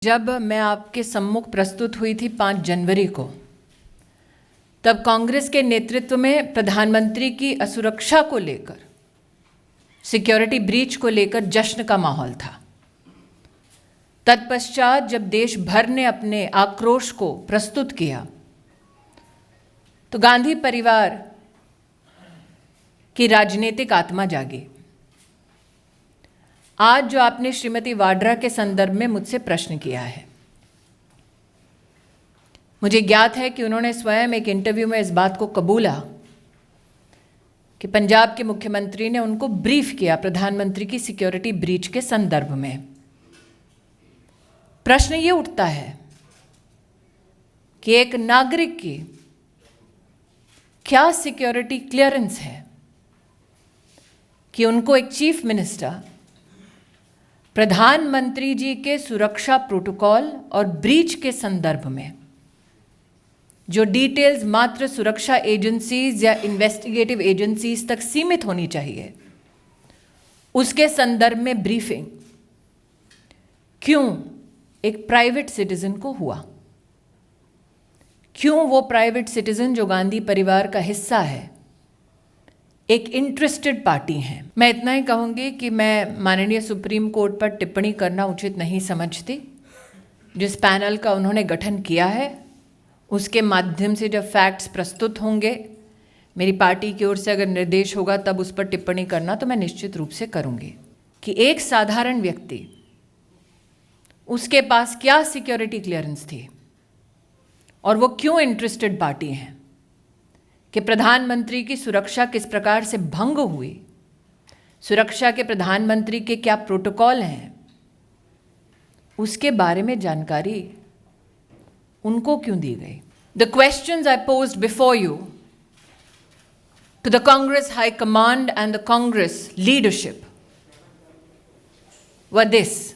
जब मैं आपके सम्मुख प्रस्तुत हुई थी 5 जनवरी को, तब कांग्रेस के नेतृत्व में प्रधानमंत्री की असुरक्षा को लेकर, सिक्योरिटी ब्रीच को लेकर जश्न का माहौल था। तत्पश्चात जब देश भर ने अपने आक्रोश को प्रस्तुत किया, तो गांधी परिवार की राजनीतिक आत्मा जागी। आज जो आपने श्रीमती वाड्रा के संदर्भ में मुझसे प्रश्न किया है, मुझे ज्ञात है कि उन्होंने स्वयं एक इंटरव्यू में इस बात को कबूला कि पंजाब के मुख्यमंत्री ने उनको ब्रीफ किया प्रधानमंत्री की सिक्योरिटी ब्रीच के संदर्भ में। प्रश्न ये उठता है कि एक नागरिक की क्या सिक्योरिटी क्लियरेंस है कि उनको एक चीफ मिनिस्टर प्रधानमंत्री जी के सुरक्षा प्रोटोकॉल और ब्रीच के संदर्भ में जो डिटेल्स मात्र सुरक्षा एजेंसीज या इन्वेस्टिगेटिव एजेंसीज तक सीमित होनी चाहिए, उसके संदर्भ में ब्रीफिंग क्यों एक प्राइवेट सिटीजन को हुआ? क्यों वो प्राइवेट सिटीजन जो गांधी परिवार का हिस्सा है, एक इंटरेस्टेड पार्टी हैं? मैं इतना ही कहूँगी कि मैं माननीय सुप्रीम कोर्ट पर टिप्पणी करना उचित नहीं समझती। जिस पैनल का उन्होंने गठन किया है, उसके माध्यम से जब फैक्ट्स प्रस्तुत होंगे, मेरी पार्टी की ओर से अगर निर्देश होगा तब उस पर टिप्पणी करना तो मैं निश्चित रूप से करूँगी कि एक साधारण व्यक्ति, उसके पास क्या सिक्योरिटी क्लियरेंस थी और वो क्यों इंटरेस्टेड पार्टी हैं कि प्रधानमंत्री की सुरक्षा किस प्रकार से भंग हुई, सुरक्षा के प्रधानमंत्री के क्या प्रोटोकॉल हैं, उसके बारे में जानकारी उनको क्यों दी गई? The questions I posed before you to the Congress High Command and the Congress leadership were this: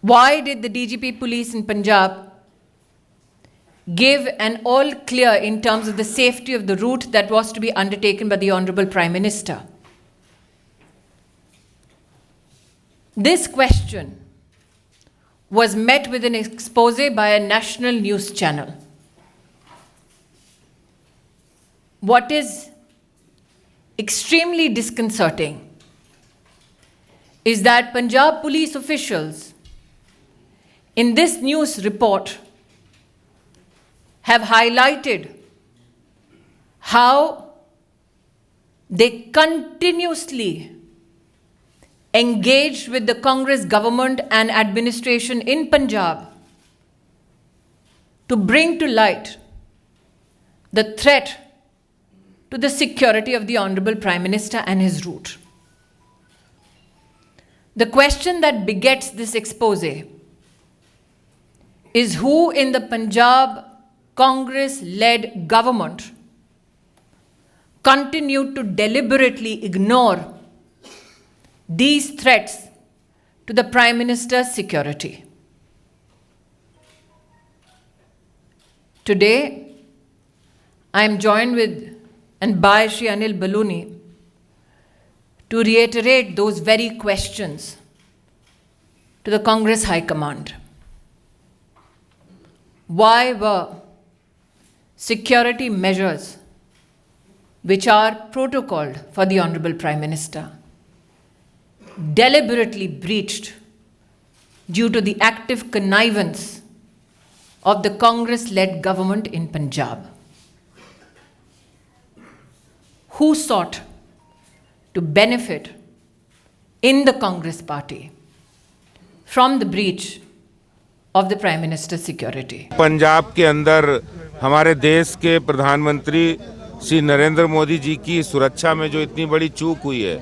why did the DGP police in Punjab give an all clear in terms of the safety of the route that was to be undertaken by the Honorable Prime Minister? This question was met with an expose by a national news channel. What is extremely disconcerting is that Punjab police officials in this news report have highlighted how they continuously engaged with the Congress government and administration in Punjab to bring to light the threat to the security of the Honorable Prime Minister and his route. The question that begets this expose is who in the Punjab Congress-led government continued to deliberately ignore these threats to the Prime Minister's security. Today, I am joined with and by Shri Anil Baluni to reiterate those very questions to the Congress High Command. Why were security measures which are protocoled for the Honorable Prime Minister deliberately breached due to the active connivance of the Congress-led government in Punjab? Who sought to benefit in the Congress party from the breach of the Prime Minister's security? Punjab के अंदर हमारे देश के प्रधानमंत्री श्री नरेंद्र मोदी जी की सुरक्षा में जो इतनी बड़ी चूक हुई है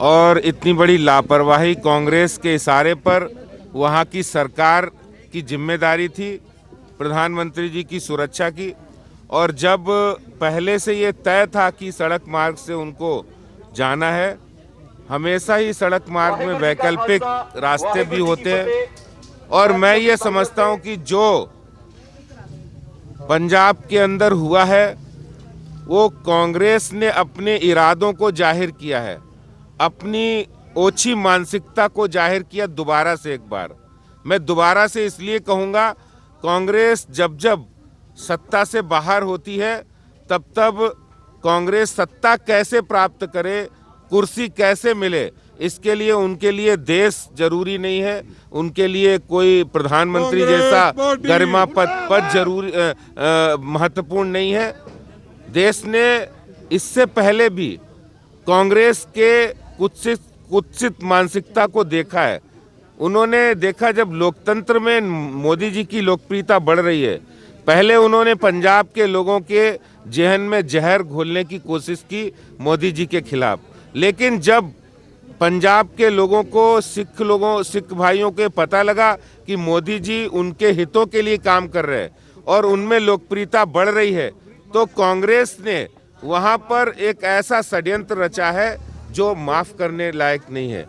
और इतनी बड़ी लापरवाही कांग्रेस के इशारे पर, वहाँ की सरकार की जिम्मेदारी थी प्रधानमंत्री जी की सुरक्षा की। और जब पहले से ये तय था कि सड़क मार्ग से उनको जाना है, हमेशा ही सड़क मार्ग में वैकल्पिक रास्ते भी होते हैं। और मैं ये समझता हूँ कि जो पंजाब के अंदर हुआ है वो कांग्रेस ने अपने इरादों को जाहिर किया है, अपनी ओछी मानसिकता को जाहिर किया दोबारा से एक बार। मैं दोबारा से इसलिए कहूँगा, कांग्रेस जब जब सत्ता से बाहर होती है तब तब कांग्रेस सत्ता कैसे प्राप्त करे, कुर्सी कैसे मिले, इसके लिए उनके लिए देश जरूरी नहीं है, उनके लिए कोई प्रधानमंत्री जैसा गरिमा पद जरूरी महत्वपूर्ण नहीं है। देश ने इससे पहले भी कांग्रेस के कुत्सित मानसिकता को देखा है। उन्होंने देखा जब लोकतंत्र में मोदी जी की लोकप्रियता बढ़ रही है, पहले उन्होंने पंजाब के लोगों के जहन में जहर घोलने की कोशिश की मोदी जी के खिलाफ, लेकिन जब पंजाब के लोगों को, सिख भाइयों के पता लगा कि मोदी जी उनके हितों के लिए काम कर रहे हैं और उनमें लोकप्रियता बढ़ रही है, तो कांग्रेस ने वहां पर एक ऐसा षड्यंत्र रचा है जो माफ करने लायक नहीं है।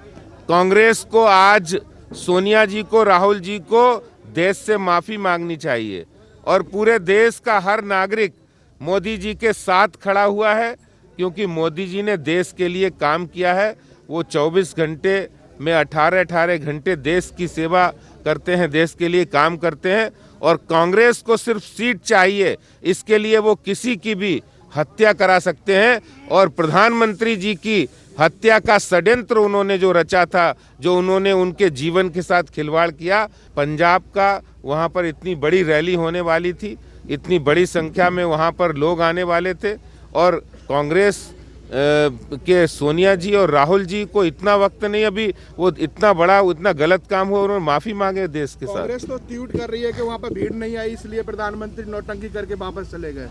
कांग्रेस को आज सोनिया जी को, राहुल जी को देश से माफी मांगनी चाहिए और पूरे देश का हर नागरिक मोदी जी के साथ खड़ा हुआ है, क्योंकि मोदी जी ने देश के लिए काम किया है। वो 24 घंटे में 18 घंटे देश की सेवा करते हैं, देश के लिए काम करते हैं और कांग्रेस को सिर्फ सीट चाहिए, इसके लिए वो किसी की भी हत्या करा सकते हैं। और प्रधानमंत्री जी की हत्या का षड्यंत्र उन्होंने जो रचा था, जो उन्होंने उनके जीवन के साथ खिलवाड़ किया, पंजाब का वहाँ पर इतनी बड़ी रैली होने वाली थी, इतनी बड़ी संख्या में वहाँ पर लोग आने वाले थे और कांग्रेस के सोनिया जी और राहुल जी को इतना वक्त नहीं, अभी वो इतना गलत काम हुआ, उन्होंने माफी मांगे देश के साथ। कांग्रेस तो ट्वीट कर रही है कि वहाँ पर भीड़ नहीं आई, इसलिए प्रधानमंत्री नौटंकी करके वापस चले गए।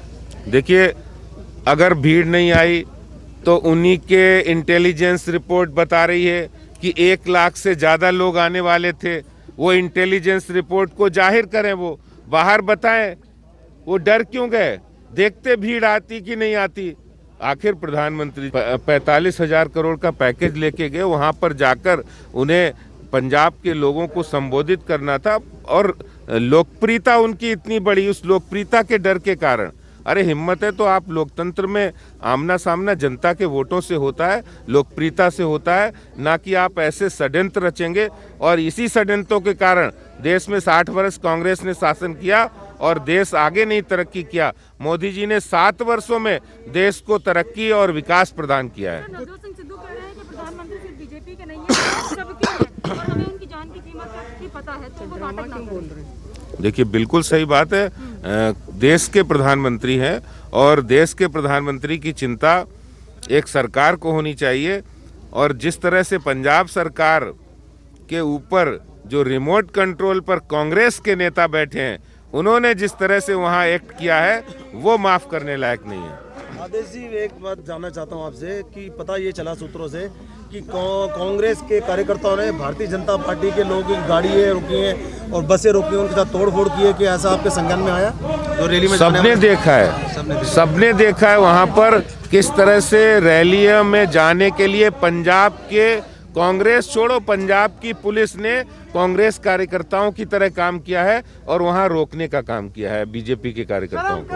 देखिए, अगर भीड़ नहीं आई तो उन्हीं के इंटेलिजेंस रिपोर्ट बता रही है कि 1 लाख से ज़्यादा लोग आने वाले थे। वो इंटेलिजेंस रिपोर्ट को जाहिर करें, वो बाहर बताएं, वो डर क्यों गए? देखते भीड़ आती कि नहीं आती। आखिर प्रधानमंत्री 45,000 करोड़ का पैकेज लेके गए, वहाँ पर जाकर उन्हें पंजाब के लोगों को संबोधित करना था और लोकप्रियता उनकी इतनी बड़ी, उस लोकप्रियता के डर के कारण। अरे हिम्मत है तो आप लोकतंत्र में आमना सामना जनता के वोटों से होता है, लोकप्रियता से होता है, ना कि आप ऐसे षड्यंत्र रचेंगे। और इसी षड्यंत्रों के कारण देश में 60 वर्ष कांग्रेस ने शासन किया और देश आगे नहीं तरक्की किया। मोदी जी ने 7 वर्षों में देश को तरक्की और विकास प्रदान किया है। नवजोत सिंह सिद्धू कह रहे हैं कि प्रधानमंत्री सिर्फ बीजेपी के नहीं है, सबके हैं और हमें उनकी जान की कीमत भी पता है, तो वो नाटक ना बोल रहे हैं। देखिए, बिल्कुल सही बात है। देश के प्रधानमंत्री हैं और देश के प्रधानमंत्री की चिंता एक सरकार को होनी चाहिए। और जिस तरह से पंजाब सरकार के ऊपर जो रिमोट कंट्रोल पर कांग्रेस के नेता बैठे हैं, उन्होंने जिस तरह से वहां एक्ट किया है, वो माफ करने लायक नहीं है। आदेश जी, एक बात जानना चाहता हूं आपसे कि पता ये चला सूत्रों से कि कांग्रेस के कार्यकर्ताओं ने भारतीय जनता पार्टी के लोगों की गाड़ियाँ रुकी हैं और बसें रुकी हैं, उनके साथ तोड़फोड़ की है, कि ऐसा आपके संज्ञान में आया? जो रैली में सबने देखा है वहां पर किस तरह से रैलियों में जाने के लिए पंजाब के, कांग्रेस छोड़ो, पंजाब की पुलिस ने कांग्रेस कार्यकर्ताओं की तरह काम किया है और वहां रोकने का काम किया है बीजेपी के कार्यकर्ताओं को।